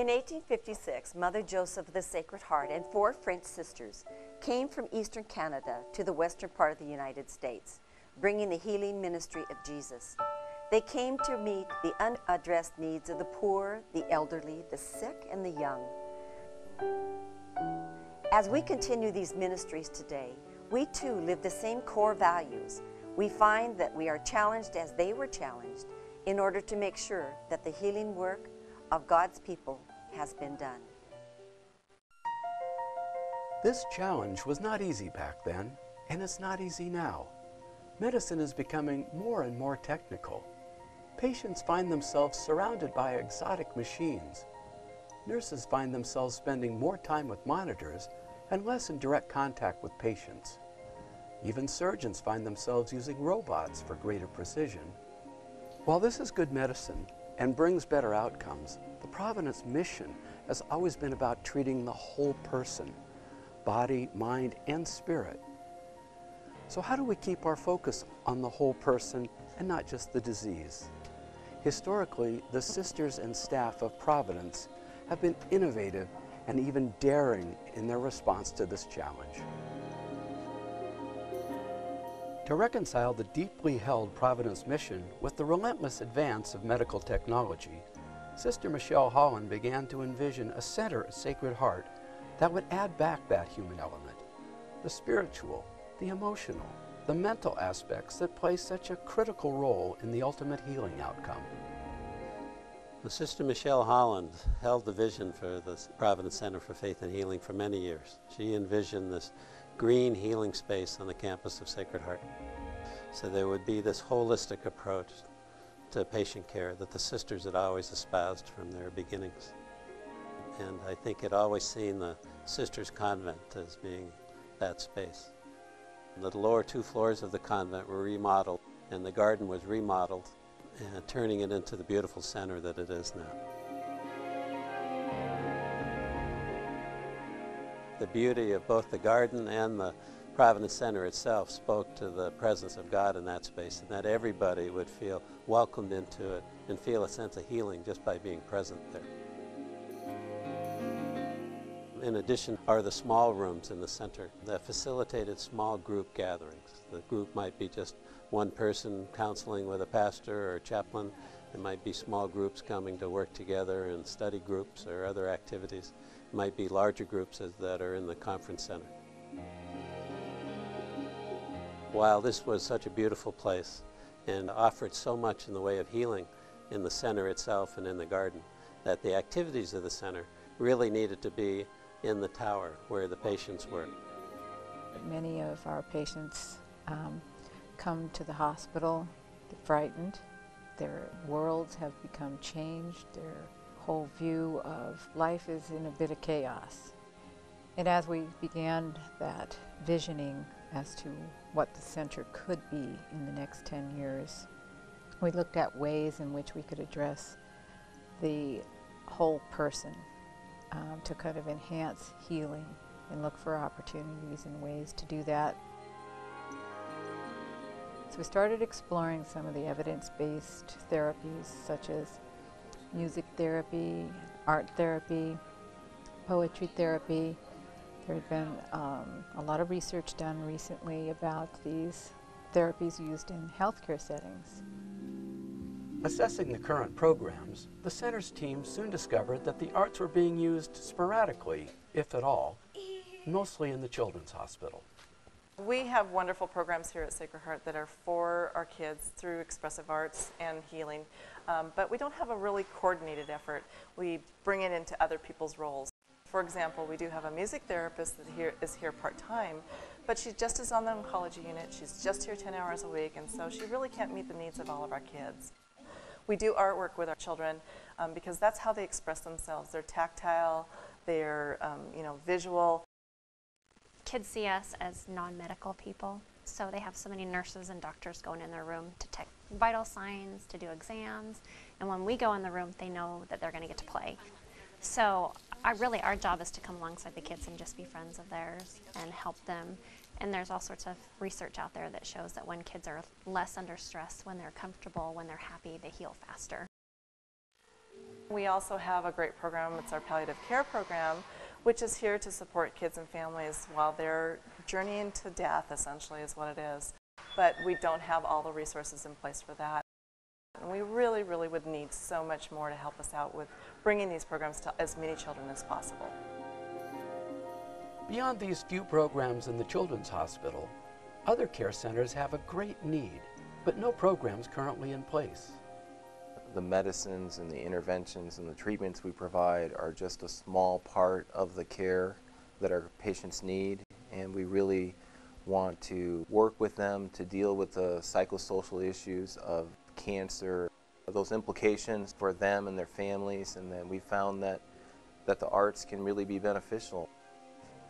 In 1856, Mother Joseph of the Sacred Heart and 4 French sisters came from eastern Canada to the western part of the United States, bringing the healing ministry of Jesus. They came to meet the unaddressed needs of the poor, the elderly, the sick, and the young. As we continue these ministries today, we too live the same core values. We find that we are challenged as they were challenged in order to make sure that the healing work of God's people has been done. This challenge was not easy back then, and it's not easy now. Medicine is becoming more and more technical. Patients find themselves surrounded by exotic machines. Nurses find themselves spending more time with monitors and less in direct contact with patients. Even surgeons find themselves using robots for greater precision. While this is good medicine and brings better outcomes, the Providence mission has always been about treating the whole person, body, mind, and spirit. So how do we keep our focus on the whole person and not just the disease? Historically, the sisters and staff of Providence have been innovative and even daring in their response to this challenge. To reconcile the deeply held Providence mission with the relentless advance of medical technology, Sister Michelle Holland began to envision a center at Sacred Heart that would add back that human element, the spiritual, the emotional, the mental aspects that play such a critical role in the ultimate healing outcome. Sister Michelle Holland held the vision for the Providence Center for Faith and Healing for many years. She envisioned this green healing space on the campus of Sacred Heart. So there would be this holistic approach to patient care that the sisters had always espoused from their beginnings. And I think had always seen the sisters' convent as being that space. The lower 2 floors of the convent were remodeled, and the garden was remodeled, and turning it into the beautiful center that it is now. The beauty of both the garden and the Providence Center itself spoke to the presence of God in that space, and that everybody would feel welcomed into it and feel a sense of healing just by being present there. In addition are the small rooms in the center that facilitated small group gatherings. The group might be just one person counseling with a pastor or a chaplain. It might be small groups coming to work together in study groups or other activities. It might be larger groups that are in the conference center. While this was such a beautiful place and offered so much in the way of healing in the center itself and in the garden, that the activities of the center really needed to be in the tower where the patients were. Many of our patients come to the hospital frightened. Their worlds have become changed. Their whole view of life is in a bit of chaos. And as we began that visioning as to what the center could be in the next 10 years, we looked at ways in which we could address the whole person to kind of enhance healing and look for opportunities and ways to do that. So we started exploring some of the evidence-based therapies such as music therapy, art therapy, poetry therapy. There had been a lot of research done recently about these therapies used in healthcare settings. Assessing the current programs, the center's team soon discovered that the arts were being used sporadically, if at all, mostly in the Children's Hospital. We have wonderful programs here at Sacred Heart that are for our kids through expressive arts and healing, but we don't have a really coordinated effort. We bring it into other people's roles. For example, we do have a music therapist that is here part-time, but she just is on the oncology unit. She's just here 10 hours a week, and so she really can't meet the needs of all of our kids. We do artwork with our children because that's how they express themselves. They're tactile, they're visual. Kids see us as non-medical people, so they have so many nurses and doctors going in their room to take vital signs, to do exams, and when we go in the room, they know that they're going to get to play. So our job is to come alongside the kids and just be friends of theirs and help them. And there's all sorts of research out there that shows that when kids are less under stress, when they're comfortable, when they're happy, they heal faster. We also have a great program, it's our palliative care program, which is here to support kids and families while they're journeying to death, essentially is what it is. But we don't have all the resources in place for that. And we really, really would need so much more to help us out with bringing these programs to as many children as possible. Beyond these few programs in the Children's Hospital, other care centers have a great need, but no programs currently in place. The medicines and the interventions and the treatments we provide are just a small part of the care that our patients need, and we really want to work with them to deal with the psychosocial issues of cancer, those implications for them and their families, and then we found that the arts can really be beneficial.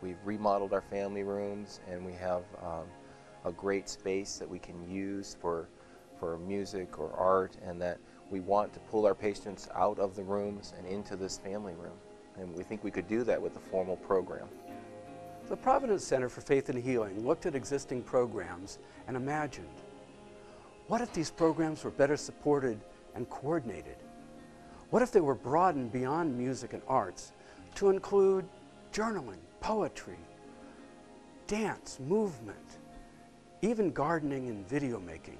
We've remodeled our family rooms, and we have a great space that we can use for music or art, and that we want to pull our patients out of the rooms and into this family room. And we think we could do that with a formal program. The Providence Center for Faith and Healing looked at existing programs and imagined, what if these programs were better supported and coordinated? What if they were broadened beyond music and arts to include journaling, poetry, dance, movement, even gardening and video making?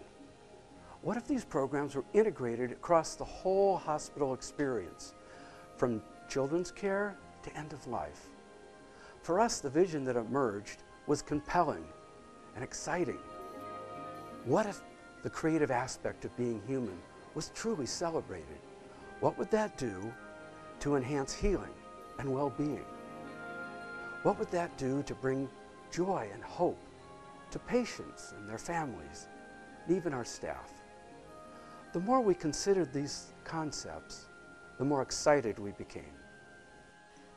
What if these programs were integrated across the whole hospital experience, from children's care to end of life? For us, the vision that emerged was compelling and exciting. What if the creative aspect of being human was truly celebrated? What would that do to enhance healing and well-being? What would that do to bring joy and hope to patients and their families, and even our staff? The more we considered these concepts, the more excited we became.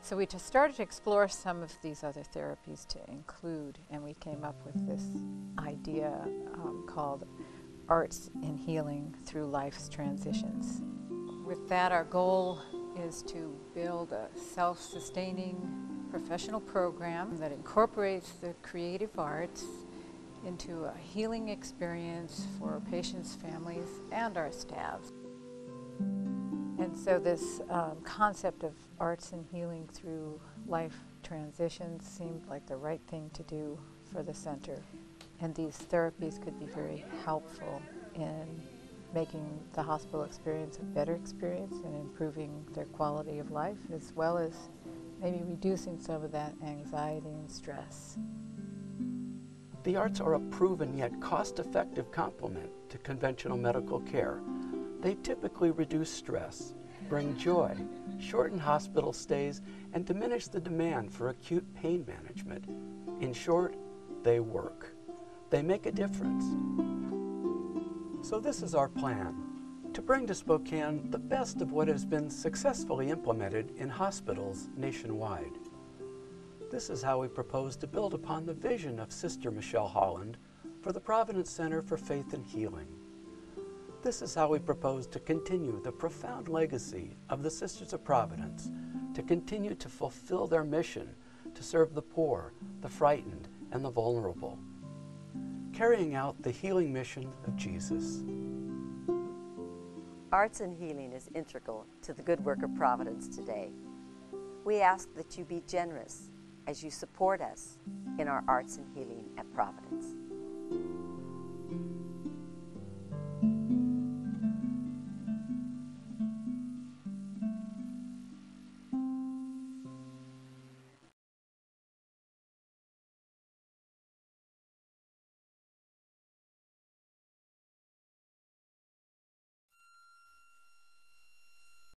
So we just started to explore some of these other therapies to include, and we came up with this idea called Arts in Healing Through Life's Transitions. With that, our goal is to build a self-sustaining professional program that incorporates the creative arts into a healing experience for patients, families, and our staff. And so this concept of arts and healing through life transitions seemed like the right thing to do for the center. And these therapies could be very helpful in making the hospital experience a better experience and improving their quality of life, as well as maybe reducing some of that anxiety and stress. The arts are a proven yet cost-effective complement to conventional medical care. They typically reduce stress, bring joy, shorten hospital stays, and diminish the demand for acute pain management. In short, they work. They make a difference. So this is our plan, to bring to Spokane the best of what has been successfully implemented in hospitals nationwide. This is how we propose to build upon the vision of Sister Michelle Holland for the Providence Center for Faith and Healing. This is how we propose to continue the profound legacy of the Sisters of Providence, to continue to fulfill their mission to serve the poor, the frightened, and the vulnerable, carrying out the healing mission of Jesus. Arts and healing is integral to the good work of Providence today. We ask that you be generous as you support us in our arts and healing at Providence.